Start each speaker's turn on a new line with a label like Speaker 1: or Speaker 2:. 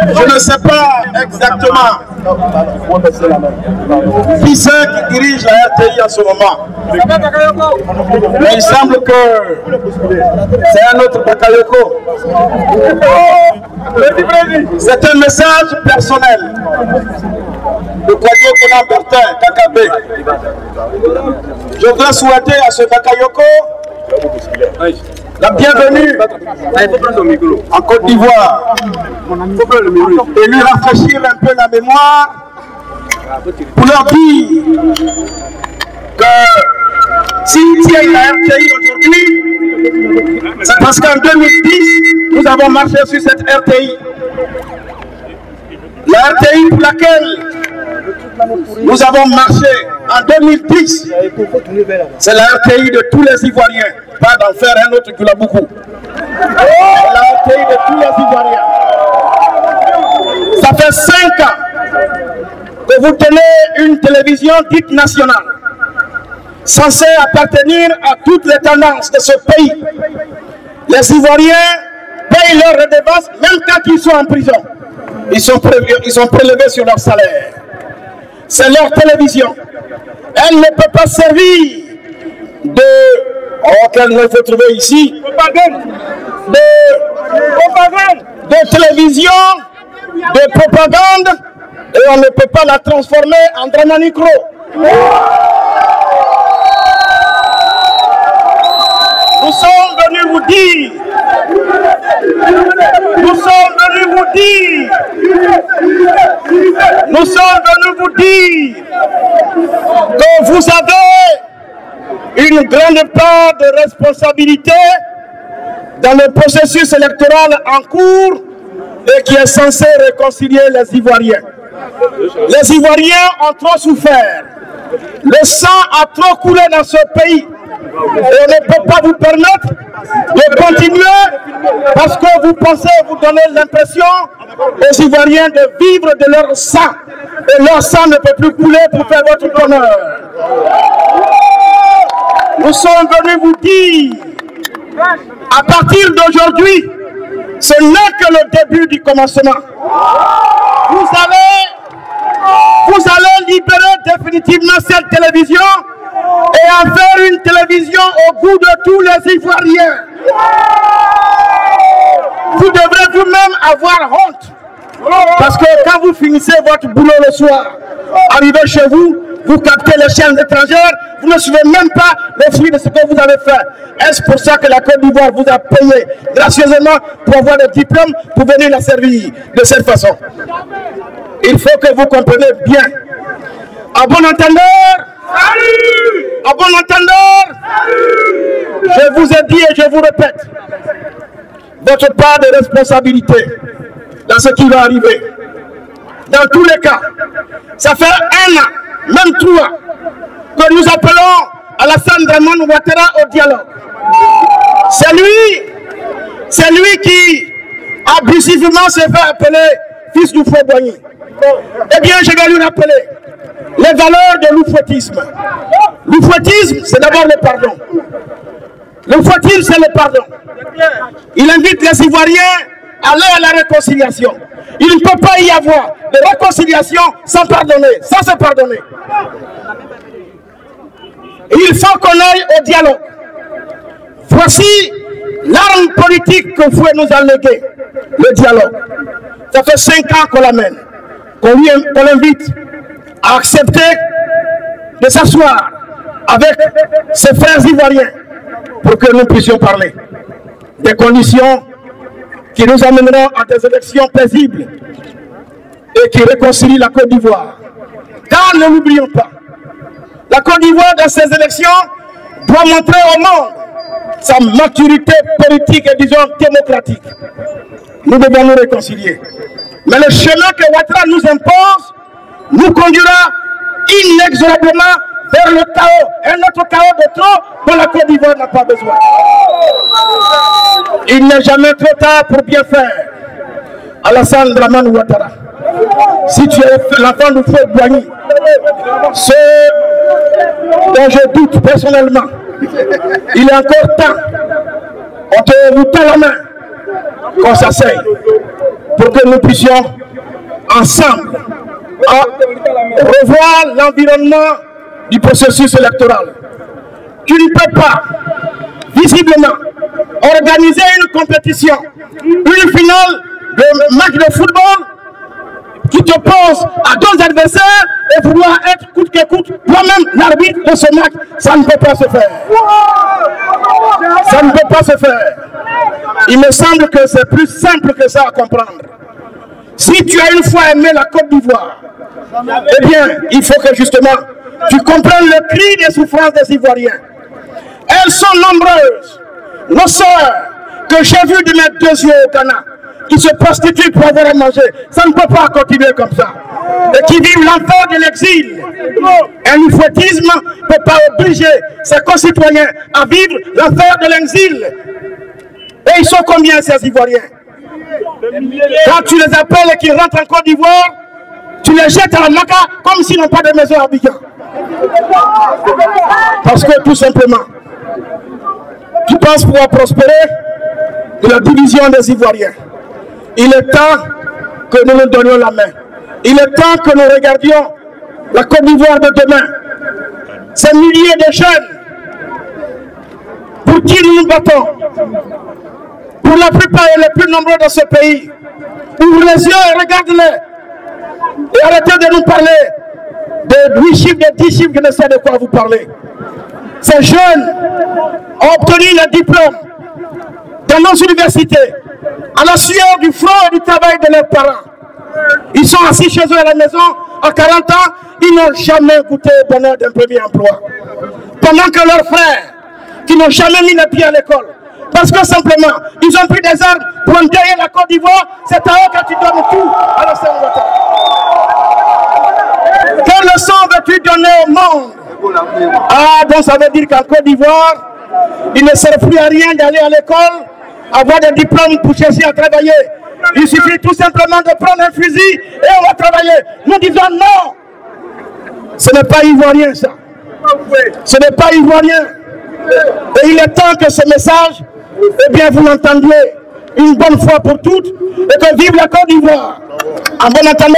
Speaker 1: Je ne sais pas exactement qui c'est qui dirige la RTI en ce moment. Mais il semble que c'est un autre Bakayoko. C'est un message personnel de Kwadio Bertin, KKB. Je voudrais souhaiter à ce Bakayoko la bienvenue en Côte d'Ivoire et lui rafraîchir un peu la mémoire pour leur dire que s'il tient la RTI aujourd'hui, c'est parce qu'en 2010, nous avons marché sur cette RTI. La RTI pour laquelle nous avons marché en 2010, c'est la RTI de tous les Ivoiriens, pas d'en faire un autre qui l'a beaucoup. C'est la RTI de tous les Ivoiriens. Ça fait 5 ans que vous tenez une télévision dite nationale, censée appartenir à toutes les tendances de ce pays. Les Ivoiriens payent leurs redevances même quand ils sont en prison. Ils sont prélevés sur leur salaire. C'est leur télévision. Elle ne peut pas servir qu'elle ne faut trouver ici, de télévision, de propagande, et on ne peut pas la transformer en drama micro. Nous sommes venus vous dire, que vous avez une grande part de responsabilité dans le processus électoral en cours et qui est censé réconcilier les Ivoiriens. Les Ivoiriens ont trop souffert. Le sang a trop coulé dans ce pays. Et on ne peut pas vous permettre de continuer parce que vous pensez vous donner l'impression aux Ivoiriens de vivre de leur sang. Et leur sang ne peut plus couler pour faire votre bonheur. Nous sommes venus vous dire, à partir d'aujourd'hui, ce n'est que le début du commencement. Vous allez libérer définitivement cette télévision et en faire une télévision au goût de tous les Ivoiriens. Vous devrez vous-même avoir honte. Parce que quand vous finissez votre boulot le soir, arrivez chez vous, vous captez les chaînes étrangères, vous ne suivez même pas les fruits de ce que vous avez fait. Est-ce pour ça que la Côte d'Ivoire vous a payé gracieusement pour avoir des diplômes pour venir la servir de cette façon? Il faut que vous compreniez bien. À bon entendeur, salut! À bon entendeur, salut! Je vous ai dit et je vous répète, votre part de responsabilité dans ce qui va arriver. Dans tous les cas, ça fait 1 an, même 3, que nous appelons Alassane Dramane Ouattara au dialogue. C'est lui qui abusivement se fait appeler fils du Fouet-Boigny. Eh bien, je vais lui rappeler les valeurs de l'oufouettisme. L'oufouettisme, c'est d'abord le pardon. L'oufouettisme, c'est le pardon. Il invite les Ivoiriens à aller à la réconciliation. Il ne peut pas y avoir de réconciliation sans pardonner, sans se pardonner. Il faut qu'on aille au dialogue. Voici l'arme politique que Fouet nous a léguée, le dialogue. Ça fait 5 ans qu'on l'amène, qu'on l'invite à accepter de s'asseoir avec ses frères ivoiriens pour que nous puissions parler des conditions qui nous amèneront à des élections paisibles et qui réconcilient la Côte d'Ivoire. Car ne l'oublions pas, la Côte d'Ivoire dans ces élections doit montrer au monde sa maturité politique et disons démocratique. Nous devons nous réconcilier. Mais le chemin que Ouattara nous impose nous conduira inexorablement vers le chaos, un autre chaos de trop dont la Côte d'Ivoire n'a pas besoin. Il n'est jamais trop tard pour bien faire. Alassane Dramane Ouattara, si tu es l'enfant du Fouet-Boigny, ce dont je doute personnellement, il est encore temps, on te vous tend la main, qu'on s'asseye. pour que nous puissions ensemble revoir l'environnement du processus électoral. Tu ne peux pas, visiblement, organiser une compétition, une finale de match de football qui te pose à deux adversaires et vouloir être coûte que coûte toi-même l'arbitre de ce match. Ça ne peut pas se faire. Ça ne peut pas se faire. Il me semble que c'est plus simple que ça à comprendre. Si tu as une fois aimé la Côte d'Ivoire, eh bien, il faut que justement tu comprennes le cri des souffrances des Ivoiriens. Elles sont nombreuses. Nos sœurs que j'ai vues de mes deux yeux au Ghana, qui se prostituent pour avoir à manger, ça ne peut pas continuer comme ça. Et qui vivent l'enfer de l'exil. Un oufouettisme ne peut pas obliger ses concitoyens à vivre l'enfer de l'exil. Et ils sont combien ces Ivoiriens? Quand tu les appelles et qu'ils rentrent en Côte d'Ivoire, tu les jettes à la Maca comme s'ils n'ont pas de maison à Abidjan. Parce que tout simplement, tu penses pouvoir prospérer de la division des Ivoiriens. Il est temps que nous nous donnions la main. Il est temps que nous regardions la Côte d'Ivoire de demain. Ces milliers de jeunes pour qui nous nous battons. Pour la plupart et les plus nombreux dans ce pays. Ouvrez les yeux et regardez-les. Et arrêtez de nous parler de 8 chiffres, de 10 chiffres, je ne sais de quoi vous parlez. Ces jeunes ont obtenu le diplôme dans nos universités, à la sueur du front et du travail de leurs parents. Ils sont assis chez eux à la maison, à 40 ans, ils n'ont jamais goûté au bonheur d'un premier emploi. Pendant que leurs frères, qui n'ont jamais mis les pieds à l'école, parce que simplement, ils ont pris des armes pour enterrer la Côte d'Ivoire, c'est à eux que tu donnes tout à la Saint-Ouattara. Quelle leçon veux-tu donner au monde? Ah, donc ça veut dire qu'en Côte d'Ivoire, il ne sert plus à rien d'aller à l'école, avoir des diplômes pour chercher à travailler. Il suffit tout simplement de prendre un fusil et on va travailler. Nous disons non. Ce n'est pas ivoirien ça. Ce n'est pas ivoirien. Et il est temps que ce message, eh bien vous l'entendiez une bonne fois pour toutes et que vive la Côte d'Ivoire. En bon entendeur.